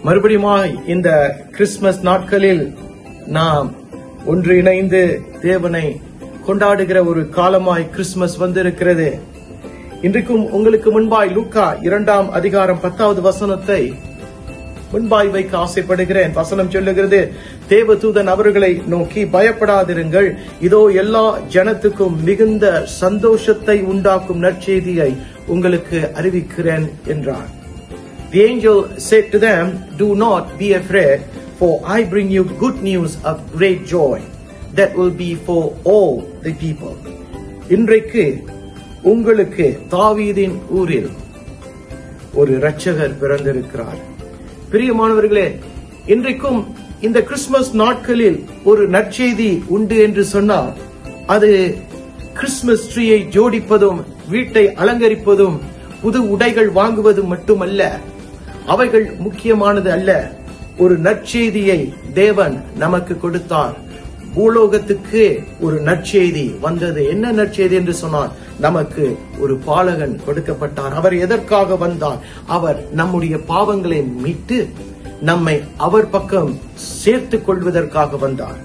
மறுபடியும் இந்த கிறிஸ்துமஸ் நாட்களில் நாம் ஒன்று இணைந்து தேவனை கொண்டாடுகிற ஒரு காலமாய் கிறிஸ்துமஸ் வந்திருக்கிறது. இன்றைக்கும் உங்களுக்கு முன்பாய் லூக்கா 2ஆம் அதிகாரம் 10வது வசனத்தை முன்பாய் வைக்க ஆசைப்படுகிறேன். வசனம் சொல்லுகிறது, தேவதூதன் அவர்களை நோக்கி, பயப்படாதிருங்கள், இதோ எல்லா ஜனத்துக்கும் மிகுந்த சந்தோஷத்தை உண்டாக்கும் நற்செய்தியை உங்களுக்கு அறிவிக்கிறேன் என்றார். The angel said to them, do not be afraid, for I bring you good news of great joy that will be for all the people. இன்றைக்கு உங்களுக்கு தாவீதின் ஊரில் ஒரு இரட்சகர் பிறந்திருக்கிறார். பிரியமானவர்களே, இன்றைக்கும் இந்த கிறிஸ்துமஸ் நாட்களில் ஒரு நற்செய்தி உண்டு என்று சொன்னால் அது கிறிஸ்துமஸ் ட்ரீயை ஜோடிப்பதும் வீட்டை அலங்கரிப்பதும் புது உடைகள் வாங்குவதும் மட்டுமல்ல. அவைகள் முக்கியமானது அல்ல. ஒரு நற்செய்தியை தேவன் நமக்கு கொடுத்தார். பூலோகத்துக்கு ஒரு நற்செய்தி வந்தது. என்ன நற்செய்தி என்று சொன்னால், நமக்கு ஒரு பாலகன் கொடுக்கப்பட்டார். அவர் எதற்காக வந்தார்? அவர் நம்முடைய பாவங்களை மீட்டு நம்மை அவர் பக்கம் சேர்த்துக் கொள்வதற்காக வந்தார்.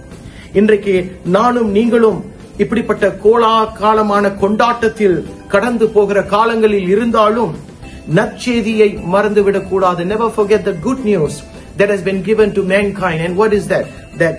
இன்றைக்கு நானும் நீங்களும் இப்படிப்பட்ட கோலாகலமான கொண்டாட்டத்தில் கடந்து போகிற காலங்களில் இருந்தாலும் நற்செய்தியை மறந்துவிடக் கூடாது. Never forget the good news that has been given to mankind. And what is that? That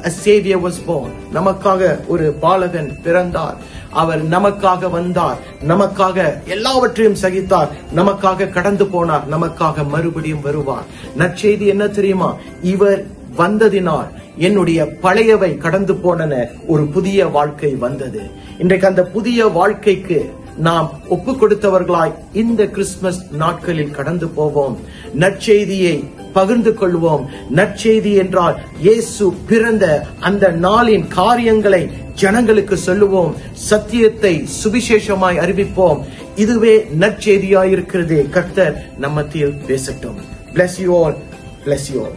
a savior was born. நமக்காக ஒரு பாலகன் பிறந்தார். அவர் நமக்காக வந்தார். நமக்காக எல்லாவற்றையும் சகித்தார். நமக்காக கடந்து போனார். நமக்காக மறுபடியும் வருவார். நற்செய்தி என்ன தெரியுமா? இவர் வந்ததினால் என்னுடைய பழையவை கடந்து போன ஒரு புதிய வாழ்க்கை வந்தது. இன்றைக்கு அந்த புதிய வாழ்க்கைக்கு நாம் ஒப்பு கொடுத்தவர்களாய் இந்த கிறிஸ்துமஸ் நாட்களில் கடந்து போவோம். நற்செய்தியை பகிர்ந்து கொள்வோம். நற்செய்தி என்றால் இயேசு பிறந்த அந்த நாளின் காரியங்களை ஜனங்களுக்கு சொல்லுவோம். சத்தியத்தை சுவிசேஷமாய் அறிவிப்போம். இதுவே நற்செய்தியாயிருக்கிறது. கர்த்தர் நம் மத்தியில் பேசட்டும். Bless you all. Bless you all.